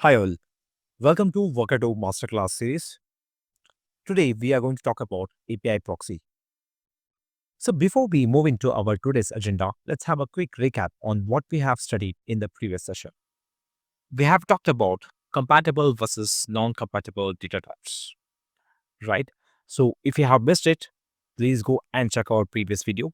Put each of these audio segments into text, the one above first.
Hi all, welcome to Workato Masterclass Series. Today we are going to talk about API Proxy. So before we move into our today's agenda, let's have a quick recap on what we have studied in the previous session. We have talked about compatible versus non-compatible data types, right? So if you have missed it, please go and check our previous video.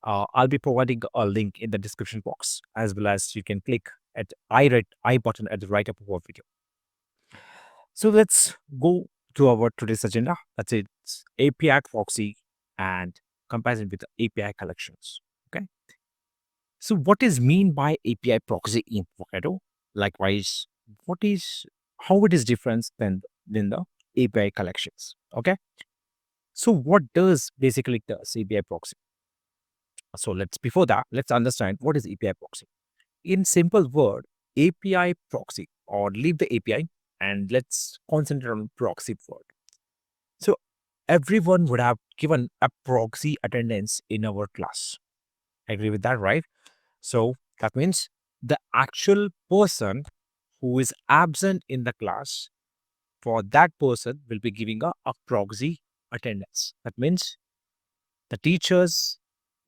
I'll be providing a link in the description box, as well as you can click at I button at the right up of our video. So let's go to our today's agenda. That's it. API proxy and comparison with the API collections. Okay. So what is mean by API proxy in Workato? Likewise, what is how it is different than the API collections? Okay. So what does basically does API proxy? So let's understand what is API proxy. In simple word, API proxy or leave the API and let's concentrate on proxy word. So everyone would have given a proxy attendance in our class. Agree with that, right? So that means the actual person who is absent in the class, for that person will be giving a proxy attendance. That means the teachers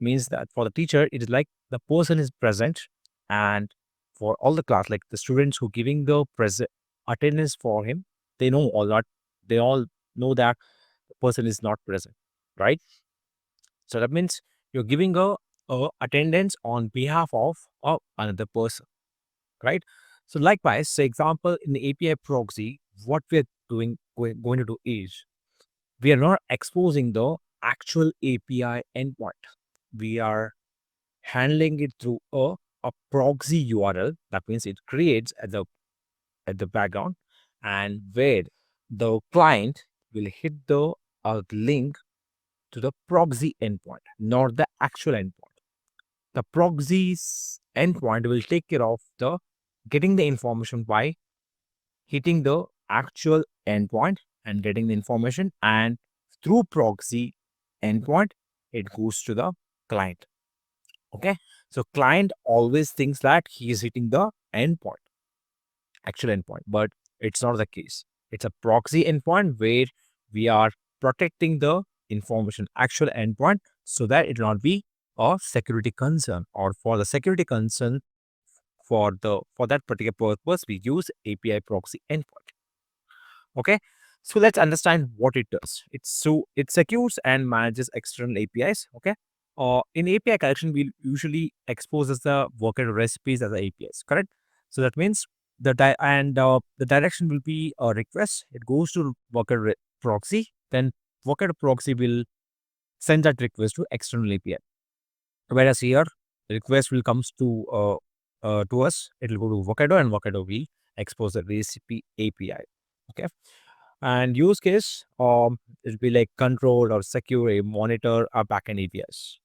means that for the teacher, it is like the person is present, and for all the class, like the students who giving the present attendance for him, they know all that they all know that the person is not present, right? So that means you're giving a attendance on behalf of another person, right? So likewise, so example in the API proxy, what we're going to do is we are not exposing the actual API endpoint. We are handling it through a proxy URL. That means it creates at the background, and where the client will hit the link to the proxy endpoint, not the actual endpoint. The proxy's endpoint will take care of the getting the information by hitting the actual endpoint and getting the information, and through proxy endpoint it goes to the client. Okay, so client always thinks that he is hitting the endpoint, actual endpoint, but it's not the case. It's a proxy endpoint where we are protecting the information actual endpoint so that it will not be a security concern, or for the security concern, for that particular purpose we use API proxy endpoint. Okay, so let's understand what it does. It secures and manages external APIs. Okay, in API collection we usually exposes the worker recipes as APIs, correct? So that means the direction will be a request. It goes to proxy, then worker proxy will send that request to external API. Whereas here, the request will comes to us. It will go to Workato, and Workato will expose the recipe API. Okay, and use case, it'll be like control or secure a monitor or backend APIs.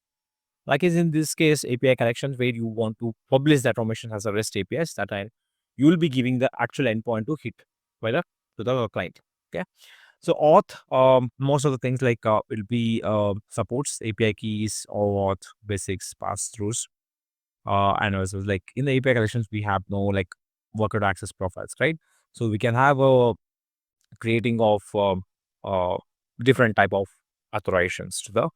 Like is in this case, API collections where you want to publish that information as a REST APIs that time, you will be giving the actual endpoint to hit whether to the client. Okay. So auth, most of the things like will be supports API keys, auth, basics, pass throughs, and also like in the API collections we have no like worker access profiles, right? So we can have a creating of uh, different type of authorizations to the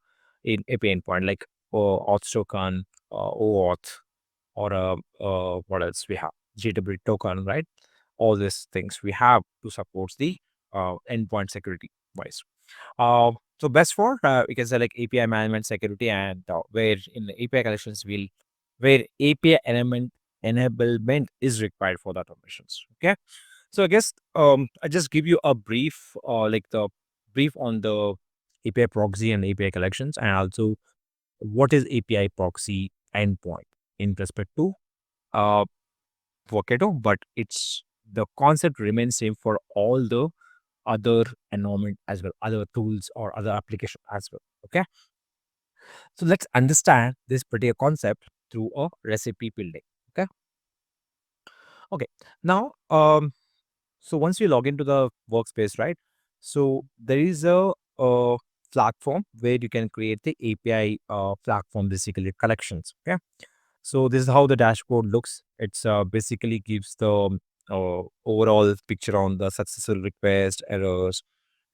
in API endpoint, like auth token, OAuth, or what else we have? GW token, right? All these things we have to support the endpoint security wise. So best for we can say like API management security, and where in the API collections will where API element enablement is required for the automations. Okay, so I guess I just give you a brief, like the brief on the API proxy and API collections, and also what is API proxy endpoint in respect to uh, Workato, but it's the concept remains same for all the other environment as well, other tools or other application as well. Okay, so let's understand this particular concept through a recipe building. Okay, okay. Now, so once you log into the workspace, right? So there is a platform where you can create the API platform, basically collections. Okay, so this is how the dashboard looks. It's basically gives the overall picture on the successful request, errors,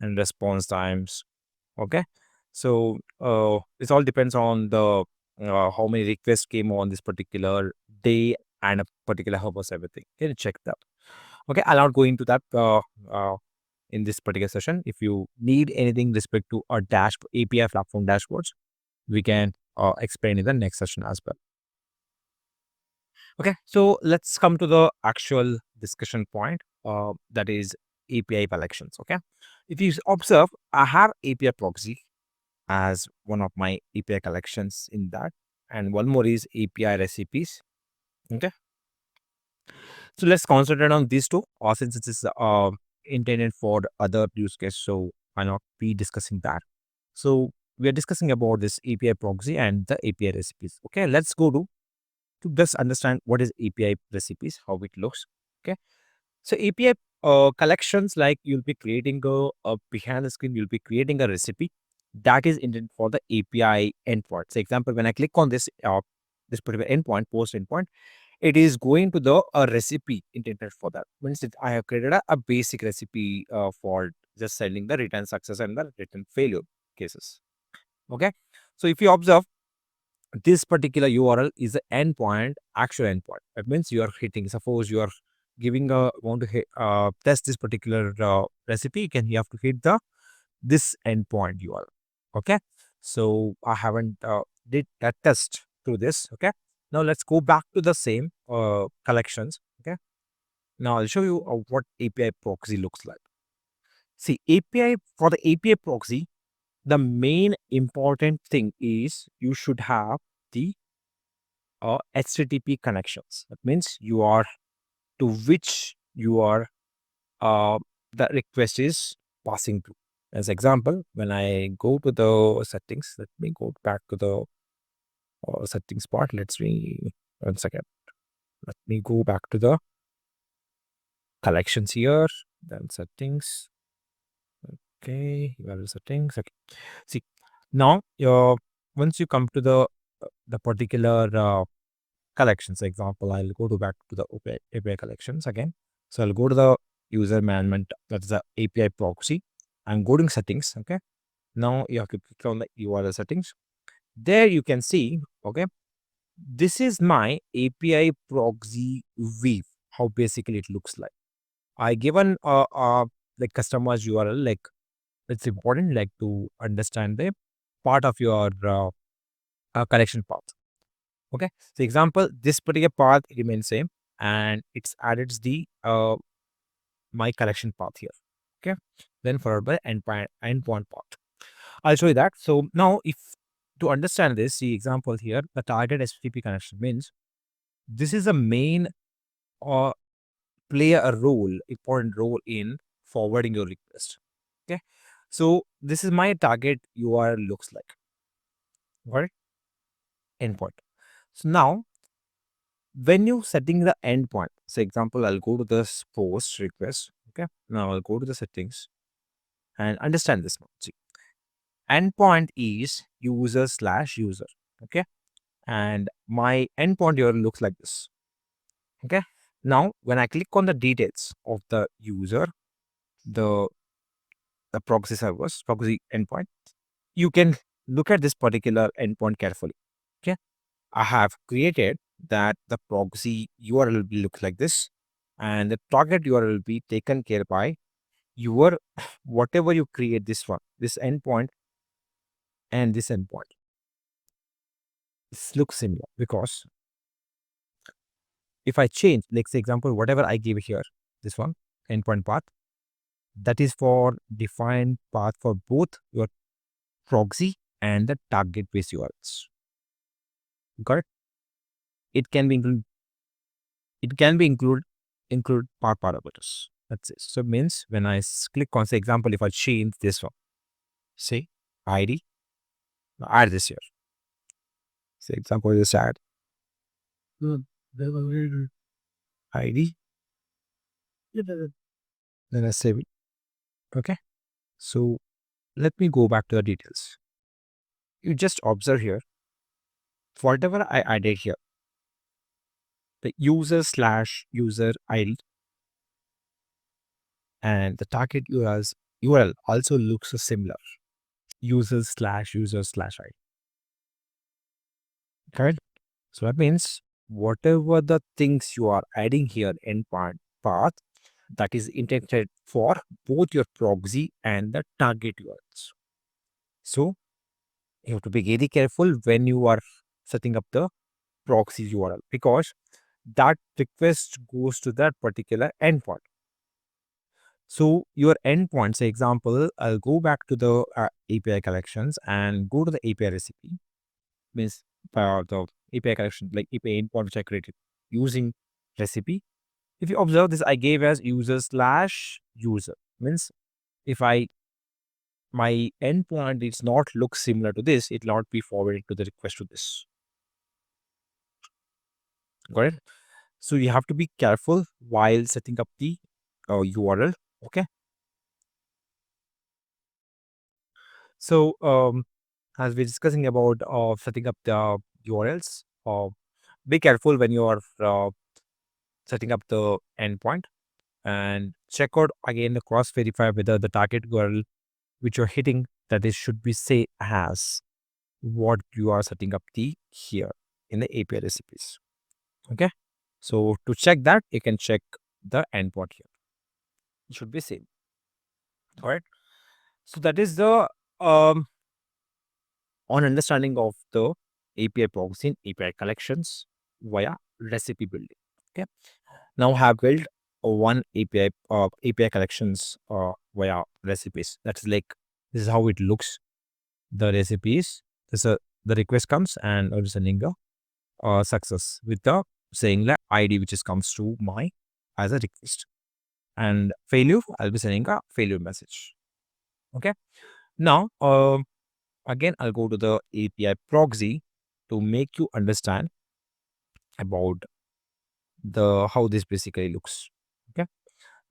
and response times. Okay, so this all depends on the how many requests came on this particular day and a particular hours, everything. Can you check that? Okay, I'll not go into that in this particular session. If you need anything respect to our API platform dashboards, we can explain in the next session as well. Okay, so let's come to the actual discussion point, that is API collections. Okay, if you observe, I have API Proxy as one of my API collections in that, and one more is API recipes. Okay, so let's concentrate on these two, since it is intended for other use case. So why not be discussing that? So we are discussing about this API Proxy and the API recipes. Okay, let's go to just understand what is API recipes, how it looks. Okay, so API collections, like you'll be creating a behind the screen, you'll be creating a recipe that is intended for the API endpoint. So example, when I click on this particular endpoint, post endpoint, it is going to the a recipe intended for that. Means I have created a basic recipe for just sending the return success and the return failure cases. Okay, so if you observe, this particular URL is the endpoint, actual endpoint. That means you are hitting. Suppose you are giving a want to hit, test this particular recipe, you have to hit the this endpoint URL. Okay, so I haven't did that test through this. Okay, now let's go back to the same collections. Okay, now I'll show you what API proxy looks like. See, API for the API proxy, the main important thing is you should have the HTTP connections. That means you are to which you are the request is passing to. As example, when I go to the settings, let me go back to the settings part. Let's me 1 second. Let me go back to the collections here. Then settings. Okay, URL settings. Okay. See, now once you come to the particular collections. Example, I'll go to back to the API collections again. So I'll go to the user management, that's the API proxy, and go to settings. Okay. Now you have to click on the URL settings. There you can see, okay, this is my API proxy view, how basically it looks like. I given like customized URL, like it's important like to understand the part of your collection path. Okay, so example, this particular path remains same, and it's added the my collection path here. Okay, then followed by endpoint path. I'll show you that. So now, if to understand this, the example here, the target HTTP connection means this is a main or play a role, important role in forwarding your request. Okay, so this is my target URL looks like. Right, endpoint. So now when you setting the endpoint, so example, I'll go to this post request. Okay, now I'll go to the settings and understand this one. See, endpoint is user/user. Okay, and my endpoint here looks like this. Okay, now when I click on the details of the user, the proxy servers, proxy endpoint, you can look at this particular endpoint carefully. Okay, I have created that the proxy URL will look like this, and the target URL will be taken care by your whatever you create this one, this endpoint and this endpoint. This looks similar because if I change, like say example, whatever I give here, this one endpoint path, that is for defined path for both your proxy and the target based URLs. Got it? It can be included. It can be include path parameters. That's it. So it means when I click on, say example, if I change this one, say ID, add this here. Say example, just add ID. Then I save it. Okay. So let me go back to the details. You just observe here, whatever I added here, the user/user ID. and the target URL also looks similar. User/user/ID. Correct? So that means whatever the things you are adding here in path that is intended for both your proxy and the target URLs. So you have to be very careful when you are setting up the proxy URL because that request goes to that particular endpoint. So your endpoint, say example, I'll go back to the API collections and go to the API recipe, means the API collection, like API endpoint which I created using recipe. If you observe this, I gave as user/user, means if my endpoint is not look similar to this, it will not be forwarded to the request to this. Got it? So you have to be careful while setting up the URL. Okay. So as we're discussing about setting up the URLs, be careful when you are setting up the endpoint and check out again the cross verify whether the target URL which you're hitting that is should be say as what you are setting up the here in the API recipes. Okay. So to check that, you can check the endpoint here. It should be same. All right. So that is the um, on understanding of the API proxy and API collections via recipe building. Okay. Now I have built one API collections via recipes. That's like this is how it looks. The recipes. This the request comes and I'm sending a success with the saying the ID which is comes to my as a request. And failure, I'll be sending a failure message. Okay. Now, again, I'll go to the API proxy to make you understand about the how this basically looks. Okay.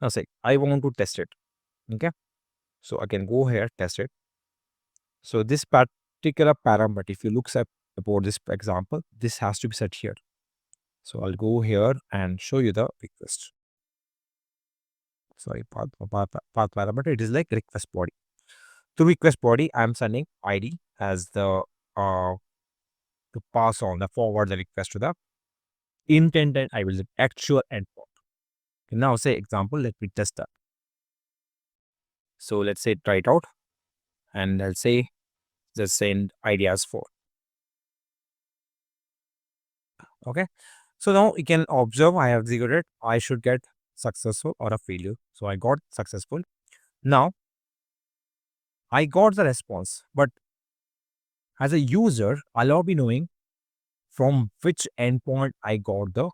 Now, say I want to test it. Okay. So I can go here, test it. So this particular parameter, if you look at about this example, this has to be set here. So I'll go here and show you the request. Sorry, path parameter. It is like request body. To request body, I'm sending ID as the to pass on the forward the request to the intended I will say actual endpoint. Okay, now say example, let me test that. So let's say try it out and I'll say just send ID as 4. Okay. So now you can observe I have zeroed it. I should get successful or a failure. So I got successful. Now I got the response, but as a user, I'll not be knowing from which endpoint I got the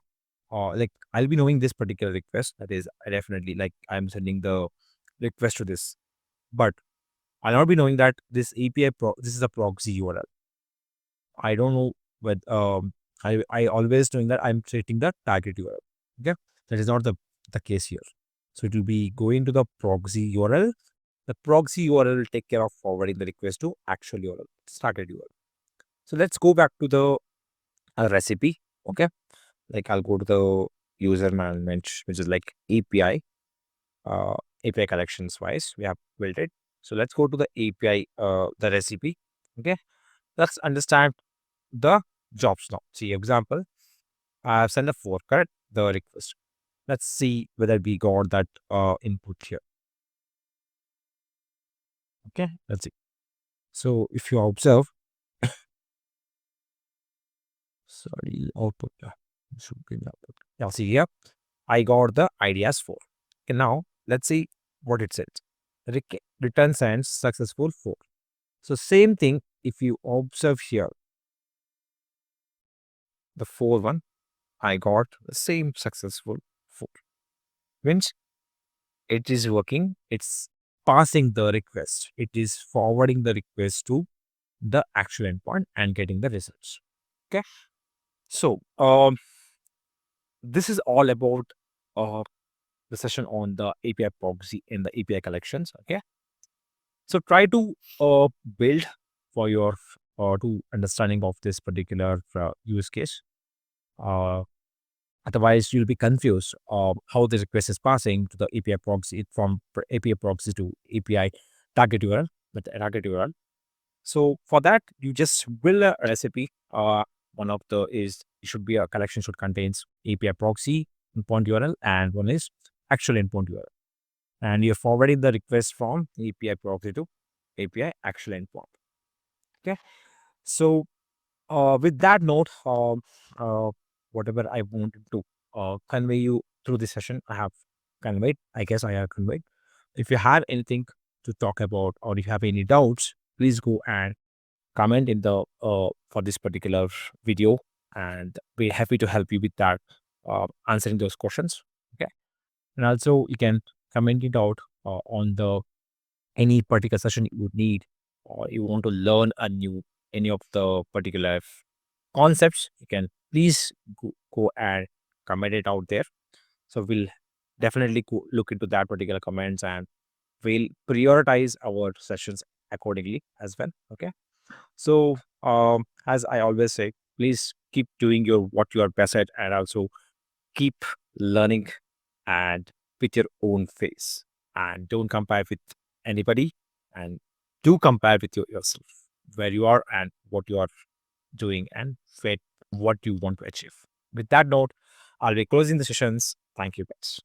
like I'll be knowing this particular request. That is definitely like I'm sending the request to this, but I'll not be knowing that this this is a proxy URL. I don't know but I always knowing that I'm treating the target URL. Okay, that is not the case here. So it will be going to the proxy URL. The proxy URL will take care of forwarding the request to actual URL, target URL. So let's go back to the recipe. Okay, like I'll go to the user management, which is like API, API collections wise. We have built it. So let's go to the API, the recipe. Okay, let's understand the jobs now. See example, I have sent a 4, correct? The request. Let's see whether we got that input here. Okay, let's see. So if you observe, sorry, output. Yeah, should be the output. Yeah, see here, I got the ID as 4. Okay, now let's see what it says. Return sends successful 4. So same thing, if you observe here, the 4 one, I got the same successful 4. Means it is working, it's passing the request, it is forwarding the request to the actual endpoint and getting the results. Okay. So this is all about uh, the session on the API proxy and the API collections. Okay. So try to build for your to understanding of this particular use case. Uh, Otherwise, you'll be confused of how the request is passing to the API proxy from API proxy to API target URL, but the target URL. So for that, you just build a recipe. One of the is it should be a collection should contains API proxy endpoint URL and one is actual endpoint URL. And you're forwarding the request from API proxy to API actual endpoint. Okay. So with that note, uh, whatever I wanted to convey you through this session, I have conveyed. I guess I have conveyed. If you have anything to talk about or if you have any doubts, please go and comment in the for this particular video, and we're happy to help you with that, answering those questions. Okay, and also you can comment it out on the any particular session you would need, or you want to learn a new any of the particular concepts, you can please go and comment it out there. So we'll definitely look into that particular comments and we'll prioritize our sessions accordingly as well. Okay. So as I always say, please keep doing your what you are best at and also keep learning and with your own face, and don't compare with anybody, and do compare with yourself where you are and what you are doing and what you want to achieve. With that note, I'll be closing the sessions. Thank you guys.